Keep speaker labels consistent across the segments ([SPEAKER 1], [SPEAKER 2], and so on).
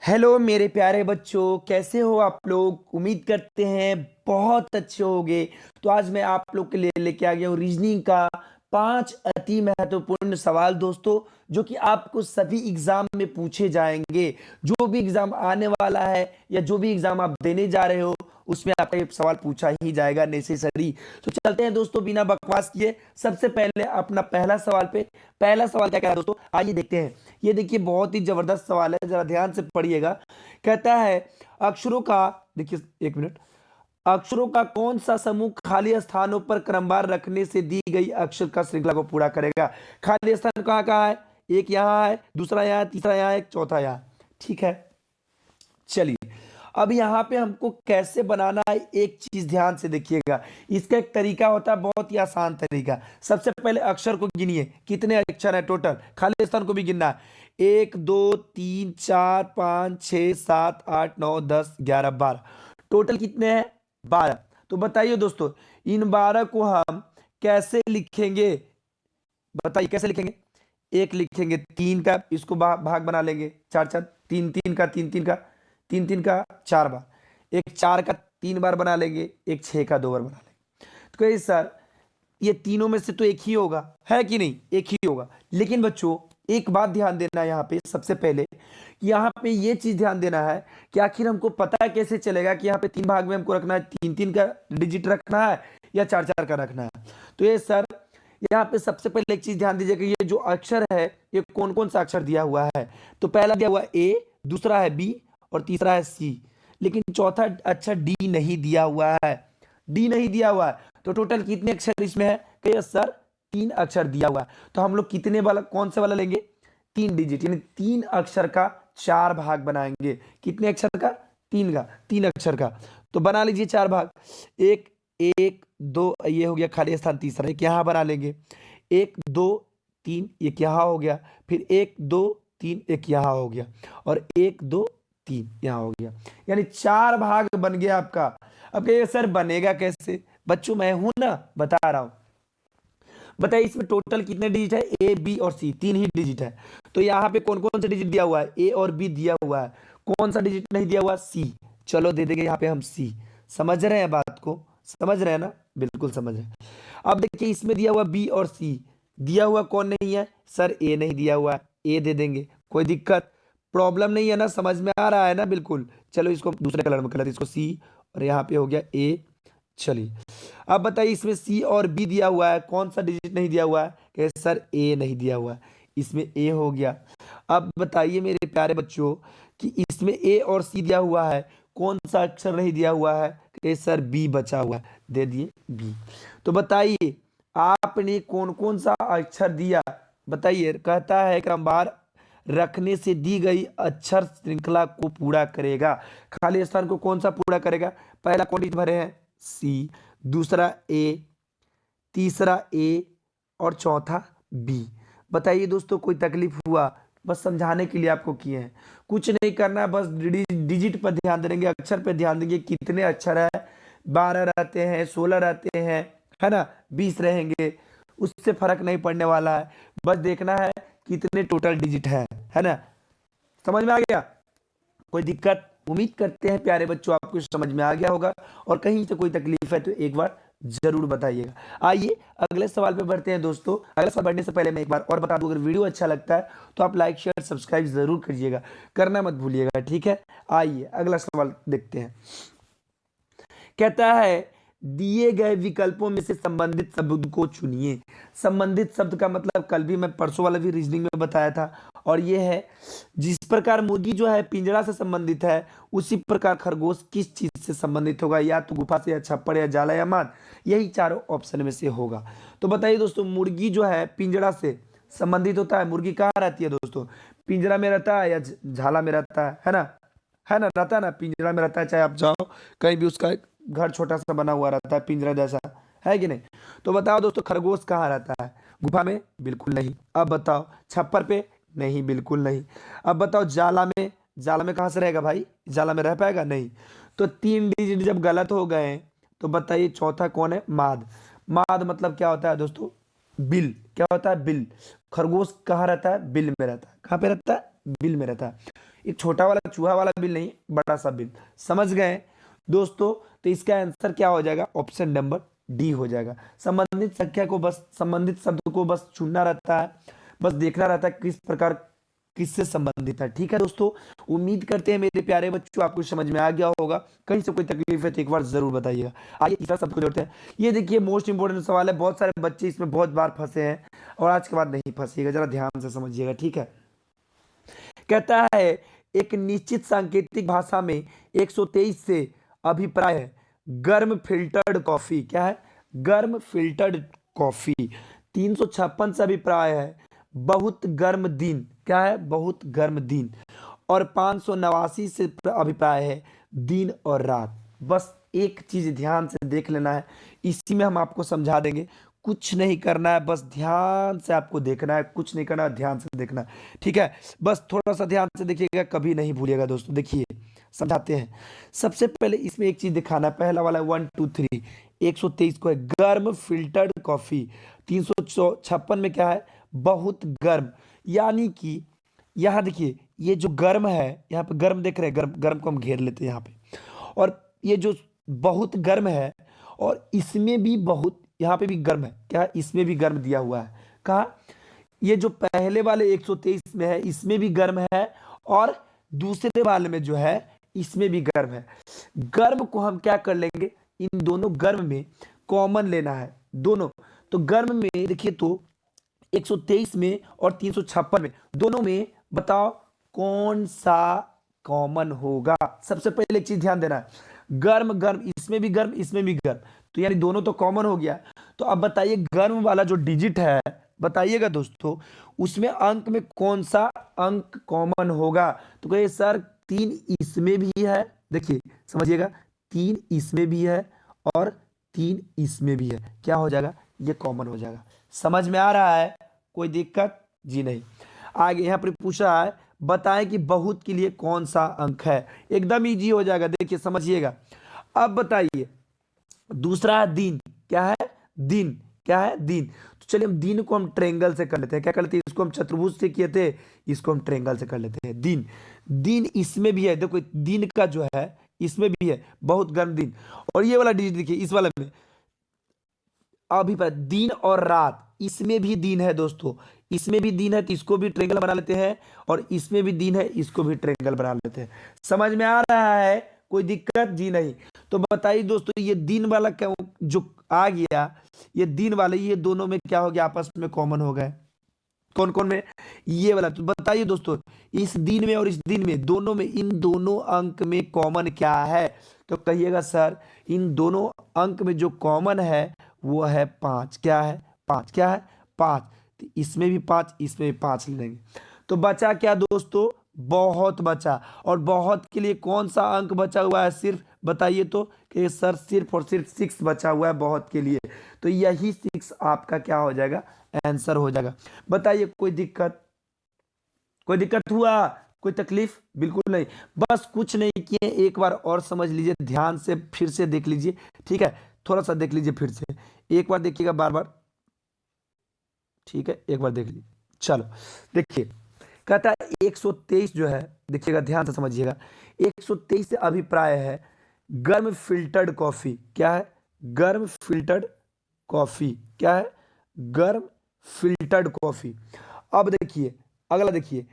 [SPEAKER 1] Hello मेरे प्यारे बच्चों, कैसे हो आप लोग। उम्मीद करते हैं बहुत अच्छे होंगे। तो आज मैं आप लोग के लिए लेके आ गया हूँ रीजनिंग का 5 अति महत्वपूर्ण सवाल दोस्तों, जो कि आपको सभी एग्जाम में पूछे जाएंगे। जो भी एग्जाम आने वाला है या जो भी एग्जाम आप देने जा रहे हो, उसमें आपका ये सवाल पूछा ही जाएगा नेसेसरी। तो चलते हैं दोस्तों बिना बकवास किए सबसे पहले अपना पहला सवाल पे। पहला सवाल क्या कह रहा है दोस्तों, आइए देखते हैं। ये देखिए बहुत ही जबरदस्त सवाल है, जरा ध्यान से पढ़िएगा। कहता है अक्षरों का, देखिए एक मिनट, अक्षरों का कौन सा समूह खाली स्थानों पर क्रमवार रखने से दी गई अक्षर का श्रृंखला को पूरा करेगा। खाली स्थान कहाँ कहाँ है, एक यहाँ है, दूसरा यहाँ, तीसरा यहाँ, एक चौथा यहाँ। ठीक है, चलिए अब यहाँ पे हमको कैसे बनाना है, एक चीज ध्यान से देखिएगा। इसका एक तरीका होता है, बहुत ही आसान तरीका। सबसे पहले अक्षर को गिनिए, कितने अक्षर है टोटल। खाली स्थान को भी गिनना है। 1 2 3 4 5 6 7 8 9 10 11 12। टोटल कितने हैं, 12। तो बताइए दोस्तों, इन 12 को हम कैसे लिखेंगे। बताइए कैसे लिखेंगे। एक लिखेंगे 3 का, इसको भाग बना लेंगे, चार चार, तीन तीन का, तीन तीन का, तीन तीन का 4 बार। एक 4 का 3 बार बना लेंगे, एक 6 का 2 बार बना लेंगे। तो कहिए सर ये तीनों में से तो एक ही होगा, है कि नहीं, एक ही होगा। लेकिन बच्चों एक बात ध्यान देना है यहाँ पे, सबसे पहले कि यहाँ पे ये चीज ध्यान देना है कि आखिर हमको पता कैसे चलेगा कि यहाँ पे 3 भाग में हमको रखना है, 3 3 का डिजिट रखना है या 4 4 का रखना है। तो ये सर यहाँ पे सबसे पहले एक चीज ध्यान दीजिए कि ये जो अक्षर है ये कौन कौन सा अक्षर दिया हुआ है। तो पहला दिया हुआ है ए, दूसरा है बी और तीसरा है सी। लेकिन चौथा अक्षर डी नहीं दिया हुआ है। डी नहीं दिया हुआ है, तो टोटल कितने अक्षर इसमें है, कहिए सर 3 अक्षर दिया हुआ है। तो हम लोग कितने वाला, कौन से वाला लेंगे, 3 डिजिट, यानी 3 अक्षर का 4 भाग बनाएंगे। कितने अक्षर का, 3 अक्षर का। तो बना लीजिए 4 भाग। एक, एक दो, ये हो गया खाली स्थान तीसरा, एक यहाँ बना लेंगे। 1 2 3, एक यहाँ हो गया। फिर 1 2 3, एक यहाँ हो गया। और 1 2 3 यहाँ हो गया। यानी 4 भाग बन गया आपका। अब कहिए सर बनेगा कैसे। बच्चों मैं हूं ना, बता रहा हूं। बताइए इसमें टोटल कितने डिजिट है, ए बी और सी, 3 ही डिजिट है। तो यहाँ पे कौन कौन से डिजिट दिया हुआ है, ए और बी दिया हुआ है। कौन सा डिजिट नहीं दिया हुआ, सी। चलो दे देंगे यहाँ पे हम सी। समझ रहे हैं बात को, समझ रहे हैं ना, बिल्कुल समझ रहे हैं। अब देखिए इसमें दिया हुआ बी और सी, दिया हुआ कौन नहीं है, सर ए नहीं दिया हुआ है, ए दे देंगे। कोई दिक्कत प्रॉब्लम नहीं है ना, समझ में आ रहा है ना, बिल्कुल। चलो इसको दूसरे कलर में कलर, इसको सी और यहाँ पे हो गया ए। चलिए अब बताइए इसमें सी और बी दिया हुआ है, कौन सा डिजिट नहीं दिया हुआ है, कहे सर ए नहीं दिया हुआ है। इसमें ए हो गया। अब बताइए मेरे प्यारे बच्चों कि इसमें ए और सी दिया हुआ है, कौन सा अक्षर नहीं दिया हुआ है, कहे सर बी बचा हुआ है, दे दिए बी। तो बताइए आपने कौन कौन सा अक्षर दिया। बताइए, कहता है क्रमवार रखने से दी गई अक्षर श्रृंखला को पूरा करेगा। खाली स्थान को कौन सा पूरा करेगा, पहला कौन डिजिट भरे हैं, सी, दूसरा ए, तीसरा ए और चौथा बी। बताइए दोस्तों कोई तकलीफ हुआ, बस समझाने के लिए आपको किए हैं, कुछ नहीं करना है, बस डिजिट पर ध्यान देंगे, अक्षर पर ध्यान देंगे। कितने अक्षर है, 12 रहते हैं, 16 रहते हैं, है ना, 20 रहेंगे, उससे फर्क नहीं पड़ने वाला है। बस देखना है कितने टोटल डिजिट है ना। समझ में आ गया, कोई दिक्कत। उम्मीद करते हैं प्यारे बच्चों आपको समझ में आ गया होगा, और कहीं से कोई तकलीफ है तो एक बार जरूर बताइएगा। आइए अगले सवाल पे बढ़ते हैं दोस्तों। अगले सवाल बढ़ने से पहले मैं एक बार और बता दूं, अगर वीडियो अच्छा लगता है तो आप लाइक शेयर सब्सक्राइब जरूर करिएगा, करना मत भूलिएगा, ठीक है। आइए अगला सवाल देखते हैं। कहता है दिए गए विकल्पों में से संबंधित शब्द को चुनिए। संबंधित शब्द का मतलब कल भी मैं परसों वाला भी रीजनिंग में बताया था, और ये है जिस प्रकार मुर्गी जो है पिंजरा से संबंधित है, उसी प्रकार खरगोश किस चीज से संबंधित होगा, या तो गुफा से या छप्पर या जाला या माद, यही चारों ऑप्शन में से होगा। तो बताइए दोस्तों, मुर्गी जो है पिंजरा से संबंधित होता है। मुर्गी कहाँ रहती है दोस्तों, पिंजरा में रहता है या झाला में रहता है ना, है ना, रहता है ना, पिंजरा में रहता है। चाहे आप जाओ कहीं भी, उसका घर छोटा सा बना हुआ रहता है पिंजरा जैसा, है कि नहीं। तो बताओ दोस्तों खरगोश कहाँ रहता है, गुफा में, बिल्कुल नहीं। अब बताओ छप्पर पे, नहीं बिल्कुल नहीं। अब बताओ जाला में, जाला में कहाँ से रहेगा भाई, जाला में रह पाएगा, नहीं। तो 3 डिजिट जब गलत हो गए तो बताइए चौथा कौन है, माद। माद मतलब क्या होता है दोस्तों, बिल। क्या होता है, बिल। खरगोश कहाँ रहता है, बिल में रहता है। कहाँ पे रहता है, बिल में रहता है। एक छोटा वाला चूहा वाला बिल नहीं, बड़ा सा बिल। समझ गए दोस्तों? तो इसका आंसर क्या हो जाएगा? ऑप्शन नंबर डी हो जाएगा। संबंधित संख्या को बस, संबंधित शब्द को बस चुनना रहता है, बस देखना रहता है किस प्रकार किससे संबंधित है। ठीक है दोस्तों, उम्मीद करते हैं मेरे प्यारे बच्चों आपको समझ में आ गया होगा। कहीं से कोई तकलीफ है तो एक बार जरूर बताइएगा। आइए तीसरा शब्द को जोड़ते हैं। ये देखिए मोस्ट इंपोर्टेंट सवाल है, बहुत सारे बच्चे इसमें बहुत बार फंसे हैं और आज के बाद नहीं फंसिएगा, जरा ध्यान से समझिएगा। ठीक है, कहता है एक निश्चित सांकेतिक भाषा में 123 से अभिप्राय है गर्म फिल्टर्ड कॉफी। क्या है? गर्म फिल्टर्ड कॉफी। 356 से अभिप्राय है बहुत गर्म दिन। क्या है? बहुत गर्म दिन। और 589 से अभिप्राय है दिन और रात। बस एक चीज ध्यान से देख लेना है, इसी में हम आपको समझा देंगे। कुछ नहीं करना है, बस ध्यान से आपको देखना है, कुछ नहीं करना है, ध्यान से देखना है। ठीक है, बस थोड़ा सा ध्यान से देखिएगा, कभी नहीं भूलिएगा दोस्तों। देखिए समझाते हैं। सबसे पहले इसमें एक चीज दिखाना है, पहला वाला 1 2 3 123 को है गर्म फिल्टर्ड कॉफी। 356 में क्या है? बहुत गर्म। यानी कि यहाँ देखिए ये जो गर्म है, यहाँ पे गर्म देख रहे हैं, गर्म गर्म को हम घेर लेते हैं यहाँ पे। और ये जो बहुत गर्म है, और इसमें भी बहुत, यहाँ पे भी गर्म है। क्या? इसमें भी गर्म दिया हुआ है। कहा? ये जो पहले वाले 123 में है इसमें भी गर्म है, और दूसरे वाले में जो है इसमें भी गर्म है। गर्म को हम क्या कर लेंगे? इन दोनों गर्म में कॉमन लेना है दोनों। तो गर्म में देखिए तो 123 में और 356 में, दोनों में बताओ कौन सा कॉमन होगा? सबसे पहले एक चीज ध्यान देना है, गर्म गर्म, इसमें भी गर्म इसमें भी गर्म, तो यानी दोनों तो कॉमन हो गया। तो अब बताइए गर्म वाला जो डिजिट है, बताइएगा दोस्तों, उसमें अंक में कौन सा अंक कॉमन होगा? तो कहिए सर 3 इसमें भी है। देखिए समझिएगा, 3 इसमें भी है और 3 इसमें भी है। क्या हो जाएगा? ये कॉमन हो जाएगा। समझ में आ रहा है? कोई दिक्कत? जी नहीं। आगे यहाँ पर पूछ रहा है बताएं कि बहुत के लिए कौन सा अंक है। एकदम इजी हो जाएगा, देखिए समझिएगा। अब बताइए दूसरा है दिन। क्या है? दिन। क्या है? दिन। तो चलिए हम दिन को हम ट्रेंगल से कर लेते हैं। क्या कर लेते हैं? इसको हम चतुर्भुज से किए थे, इसको हम ट्रेंगल से कर लेते हैं। दिन। दिन इसमें भी है, देखो दिन का जो है इसमें भी है बहुत गर्म दिन। और ये वाला डिजिट देखिए, इस वाला में अभी पर दिन और रात, इसमें भी दिन है दोस्तों, इसमें भी दिन है, तो इसको भी ट्रेंगल बना लेते हैं, और इसमें भी दिन है, इसको भी ट्रेंगल बना लेते हैं। समझ में आ रहा है? कोई दिक्कत? जी नहीं। तो बताइए दोस्तों ये दिन वाला क्या जो आ गया, ये दिन वाले ये दोनों में क्या हो गया? आपस में कॉमन हो गए। कौन कौन में? ये वाला। तो बताइए दोस्तों इस दिन में और इस दिन में, दोनों में, इन दोनों अंक में कॉमन क्या है? तो कहिएगा सर इन दोनों अंक में जो कॉमन है वो है 5। क्या है? 5। क्या है? 5। तो इसमें भी 5, इसमें भी 5 ले लेंगे। तो बचा क्या दोस्तों? बहुत बचा। और बहुत के लिए कौन सा अंक बचा हुआ है? सिर्फ बताइए तो कि सर सिर्फ और सिर्फ 6 बचा हुआ है बहुत के लिए। तो यही 6 आपका क्या हो जाएगा? आंसर हो जाएगा। बताइए कोई दिक्कत? कोई दिक्कत हुआ? कोई तकलीफ? बिल्कुल नहीं। बस कुछ नहीं किए, एक बार और समझ लीजिए, ध्यान से फिर से देख लीजिए। ठीक है, थोड़ा सा देख लीजिए फिर से, एक बार देखिएगा बार बार। ठीक है, एक बार देख लीजिए। चलो देखिए, कहता है 123 जो है, देखिएगा ध्यान से समझिएगा, 123 से अभिप्राय है गर्म फिल्टर्ड कॉफी। क्या है? गर्म फिल्टर्ड कॉफी। क्या है? गर्म फिल्टर्ड कॉफी। अब देखिए अगला, देखिए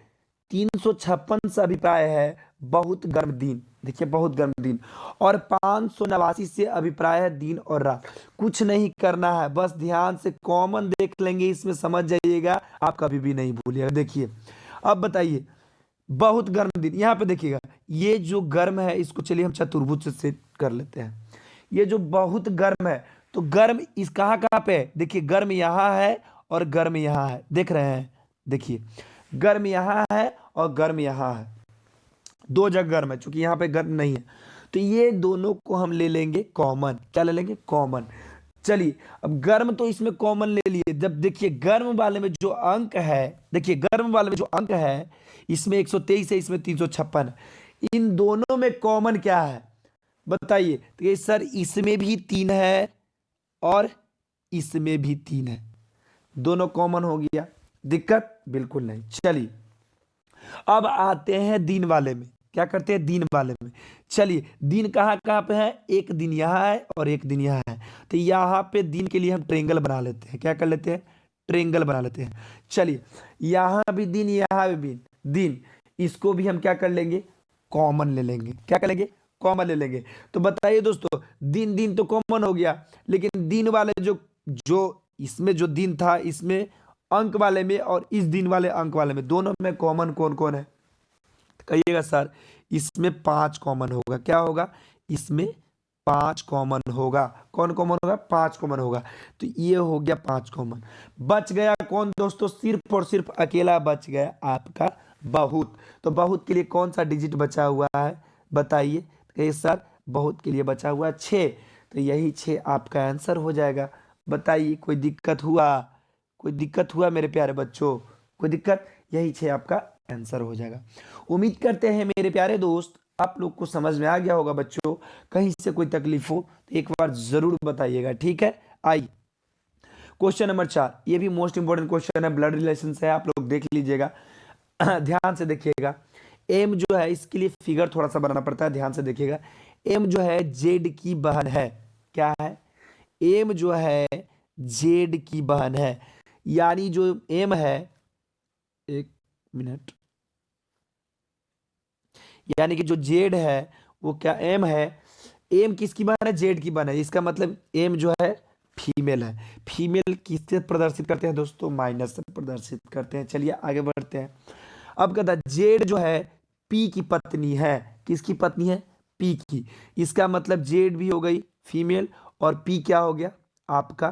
[SPEAKER 1] 356 से अभिप्राय है बहुत गर्म दिन। देखिए बहुत गर्म दिन। और 589 से अभिप्राय है दिन और रात। कुछ नहीं करना है, बस ध्यान से कॉमन देख लेंगे, इसमें समझ जाइएगा, आप कभी भी नहीं भूलिएगा। देखिए अब बताइए बहुत गर्म दिन, यहाँ पे देखिएगा ये जो गर्म है इसको चलिए हम चतुर्भुज से कर लेते हैं। ये जो बहुत गर्म है, तो गर्म इस कहाँ कहाँ पे है? देखिए गर्म यहाँ है और गर्म यहाँ है, देख रहे हैं? देखिए गर्म यहाँ है और गर्म यहाँ है, दो जगह गर्म है, चूंकि यहाँ पे गर्म नहीं है। तो ये दोनों को हम ले लेंगे कॉमन। क्या ले लेंगे? कॉमन। चलिए अब गर्म तो इसमें कॉमन ले लिए। जब देखिए गर्म वाले में जो अंक है, देखिए गर्म वाले में जो अंक है इसमें 123 है, इसमें 356 है, इन दोनों में कॉमन क्या है? बताइए। तो ये सर इसमें भी 3 है और इसमें भी 3 है, दोनों कॉमन हो गया। दिक्कत? बिल्कुल नहीं। चलिए अब आते हैं दिन वाले में, क्या करते हैं दिन वाले में। चलिए दिन कहाँ कहाँ पे है, एक दिन यहाँ है और एक दिन यहाँ है, तो यहाँ पे दिन के लिए हम ट्रेंगल बना लेते हैं, क्या कर लेते हैं, ट्रेंगल बना लेते हैं। चलिए यहाँ भी दिन, यहाँ भी दिन, दिन, इसको भी हम क्या कर लेंगे, कॉमन ले लेंगे, क्या कर लेंगे, कॉमन ले लेंगे। तो बताइए दोस्तों, दिन दिन तो कॉमन हो गया, लेकिन दिन वाले जो जो इसमें जो दिन था, इसमें अंक वाले में और इस दिन वाले अंक वाले में, दोनों में कॉमन कौन कौन है, कहिएगा सर। इसमें 5 कॉमन होगा, क्या होगा, इसमें 5 कॉमन होगा। कौन कॉमन होगा, 5 कॉमन होगा। तो ये हो गया 5 कॉमन। बच गया कौन दोस्तों, सिर्फ और सिर्फ अकेला बच गया आपका बहुत। तो बहुत के लिए कौन सा डिजिट बचा हुआ है, बताइए। तो कहिए सर बहुत के लिए बचा हुआ है 6, तो यही 6 आपका आंसर हो जाएगा। बताइए कोई दिक्कत हुआ, कोई दिक्कत हुआ मेरे प्यारे बच्चों, कोई दिक्कत, यही 6 आपका आंसर हो जाएगा। उम्मीद करते हैं मेरे प्यारे दोस्त आप लोग को समझ में आ गया होगा बच्चों। कहीं से कोई तकलीफ हो तो एक बार जरूर बताइएगा, ठीक है। आई क्वेश्चन नंबर 4, ये भी मोस्ट इंपोर्टेंट क्वेश्चन है, ब्लड रिलेशन से है, आप लोग देख लीजिएगा। ध्यान से देखिएगा। एम जो है, इसके लिए फिगर थोड़ा सा बनाना पड़ता है, ध्यान से देखिएगा। एम जो है जेड की बहन है, क्या है, एम जो है जेड की बहन है। यानी जो एम है, एक मिनट, यानी कि जो जेड है वो क्या, एम है, एम किसकी बहन है, जेड की बहन है। इसका मतलब एम जो है फीमेल है। फीमेल किससे प्रदर्शित करते हैं दोस्तों, माइनस से प्रदर्शित करते हैं। चलिए आगे बढ़ते हैं। अब कहता है जेड जो है पी की पत्नी है, किसकी पत्नी है, पी की। इसका मतलब जेड भी हो गई फीमेल और पी क्या हो गया आपका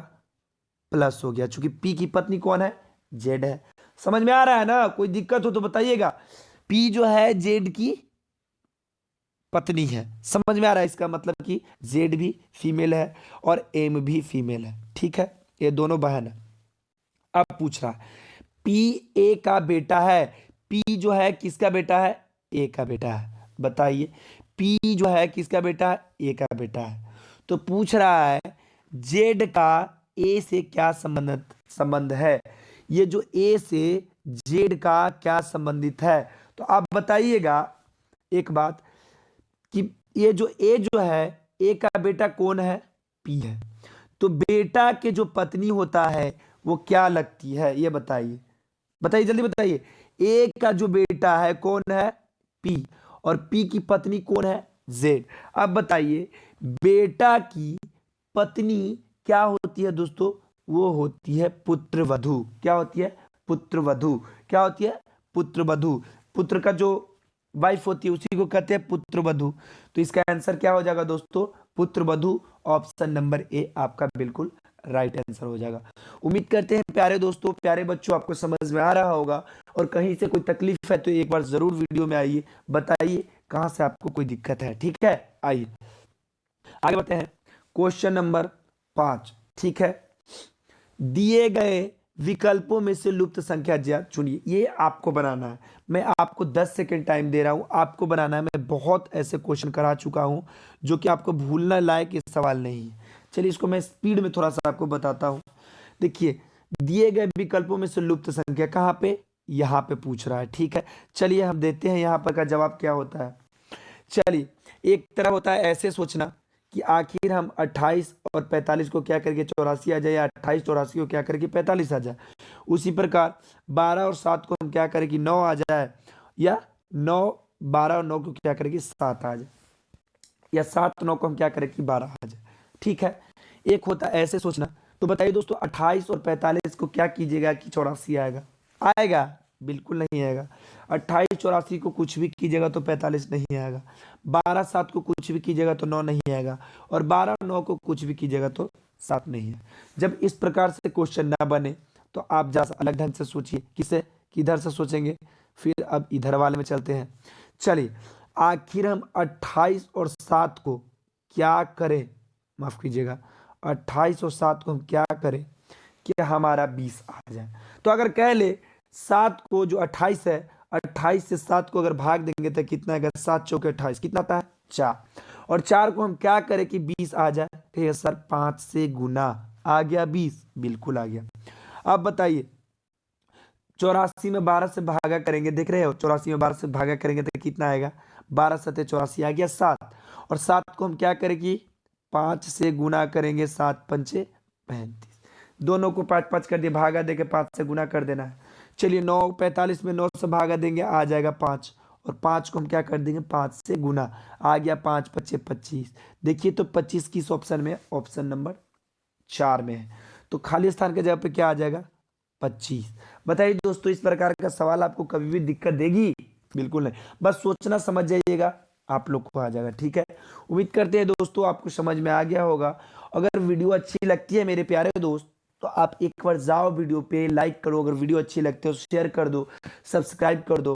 [SPEAKER 1] प्लस हो गया, क्योंकि पी की पत्नी कौन है, जेड है। समझ में आ रहा है ना, कोई दिक्कत हो तो बताइएगा। पी जो है जेड की पत्नी है, समझ में आ रहा है, इसका मतलब कि जेड भी फीमेल है और एम भी फीमेल है, ठीक है, ये दोनों बहन है। अब पूछ रहा है पी ए का बेटा है, पी जो है किसका बेटा है, ए का बेटा है। बताइए पी जो है किसका बेटा है, ए का बेटा है। तो पूछ रहा है जेड का ए से क्या संबंध है, ये जो ए से जेड का क्या संबंधित है। तो आप बताइएगा एक बात कि ये जो ए जो है, ए का बेटा कौन है, पी है। तो बेटा के जो पत्नी होता है वो क्या लगती है, ये बताइए, बताइए जल्दी बताइए। ए का जो बेटा है कौन है, पी, और पी की पत्नी कौन है, जेड। अब बताइए बेटा की पत्नी क्या होती है दोस्तों, वो होती है पुत्र वधु। क्या होती है, पुत्र वधु। क्या होती है, पुत्र वधु। पुत्र का जो वाइफ होती है उसी को कहते हैं पुत्र वधु। तो इसका आंसर क्या हो जाएगा दोस्तों, पुत्र वधु। ऑप्शन नंबर ए आपका बिल्कुल राइट आंसर हो जाएगा। उम्मीद करते हैं प्यारे दोस्तों, प्यारे बच्चों आपको समझ में आ रहा होगा। और कहीं से कोई तकलीफ है तो एक बार जरूर वीडियो में आइए, बताइए कहां से आपको कोई दिक्कत है, ठीक है। आइए आगे बढ़ते हैं। क्वेश्चन नंबर 5, ठीक है। दिए गए विकल्पों में से लुप्त संख्या ज्ञात चुनिए। ये आपको बनाना है, मैं आपको 10 सेकंड टाइम दे रहा हूं, आपको बनाना है। मैं बहुत ऐसे क्वेश्चन करा चुका हूं जो कि आपको भूलना लायक ये सवाल नहीं है। चलिए इसको मैं स्पीड में थोड़ा सा आपको बताता हूं। देखिए दिए गए विकल्पों में से लुप्त संख्या कहाँ पे, यहाँ पे पूछ रहा है, ठीक है। चलिए हम देते हैं यहाँ पर का जवाब क्या होता है। चलिए एक तरह होता है ऐसे सोचना कि आखिर हम 28 और 45 को क्या करके 84 आ जाए, या 28 84 को क्या करके 45 आ जाए। उसी प्रकार 12 और 7 को हम क्या करें कि 9 आ जाए, या 9 12 और 9 को क्या करें कि 7 आ जाए, या 7 9 को हम क्या करें कि 12 आ जाए, ठीक है। एक होता है ऐसे सोचना। तो बताइए दोस्तों 28 और 45 को क्या कीजिएगा कि 84 आएगा, आएगा, बिल्कुल नहीं आएगा। 28 84 को कुछ भी कीजिएगा तो 45 नहीं आएगा। 12 7 को कुछ भी कीजिएगा तो 9 नहीं आएगा। और 12 9 को कुछ भी कीजिएगा तो 7 नहीं है। जब इस प्रकार से क्वेश्चन ना बने तो आप जा अलग ढंग से सोचिए, किसे किधर से सोचेंगे। फिर अब इधर वाले में चलते हैं। चलिए आखिर हम 28 और 7 को क्या करें, माफ कीजिएगा, 28 और 7 को हम क्या करें कि हमारा 20 आ जाए। तो अगर कह ले 7 को जो 28 है, 28 से 7 को अगर भाग देंगे तो कितना आएगा, 7 चौके 28, कितना आता है 4। और 4 को हम क्या करें कि 20 आ जाए, कहिए सर 5 से गुना, आ गया 20, बिल्कुल आ गया। अब बताइए 84 में 12 से भागा करेंगे, देख रहे हो 84 में 12 से भागा करेंगे तो कितना आएगा, 12 सत्ते 84 आ गया 7। और 7 को हम क्या करेंगे, 5 से गुना करेंगे, 7 पंचे 35। दोनों को 5 5 कर दिए, भागा देके 5 से गुना कर देना है। चलिए 9 45 में 9 से भागा देंगे, आ जाएगा 5। और 5 को हम क्या कर देंगे, 5 से गुना, आ गया 5 पच्चे 25। देखिए तो 25 किस ऑप्शन में है, ऑप्शन नंबर 4 में है। तो खाली स्थान के जगह पे क्या आ जाएगा, 25। बताइए दोस्तों, इस प्रकार का सवाल आपको कभी भी दिक्कत देगी, बिल्कुल नहीं, बस सोचना समझ जाइएगा, आप लोग को आ जाएगा। ठीक है, उम्मीद करते हैं दोस्तों आपको समझ में आ गया होगा। अगर वीडियो अच्छी लगती है मेरे प्यारे दोस्त, तो आप एक बार जाओ वीडियो पे, लाइक करो, अगर वीडियो अच्छी लगती है तो शेयर कर दो, सब्सक्राइब कर दो।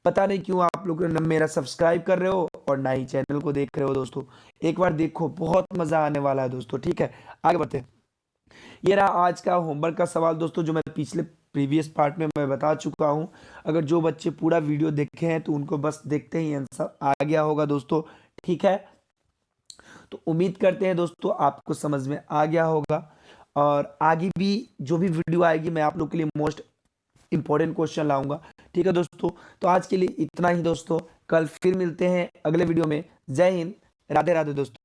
[SPEAKER 1] पता नहीं क्यों आप लोग न मेरा सब्सक्राइब कर रहे हो और ना ही चैनल को देख रहे हो दोस्तों, एक बार देखो, बहुत मजा आने वाला है दोस्तों। ठीक है, आगे बढ़ते हैं। ये रहा आज का होमवर्क का सवाल दोस्तों, जो मैं पिछले प्रीवियस पार्ट में मैं बता चुका हूं। अगर जो बच्चे पूरा वीडियो देखे हैं तो उनको बस देखते ही आंसर आ गया होगा दोस्तों। ठीक है, तो उम्मीद करते हैं दोस्तों आपको समझ में आ गया होगा। और आगे भी जो भी वीडियो आएगी मैं आप लोग के लिए मोस्ट इंपॉर्टेंट क्वेश्चन लाऊंगा। ठीक है दोस्तों, तो आज के लिए इतना ही दोस्तों, कल फिर मिलते हैं अगले वीडियो में। जय हिंद, राधे राधे दोस्तों।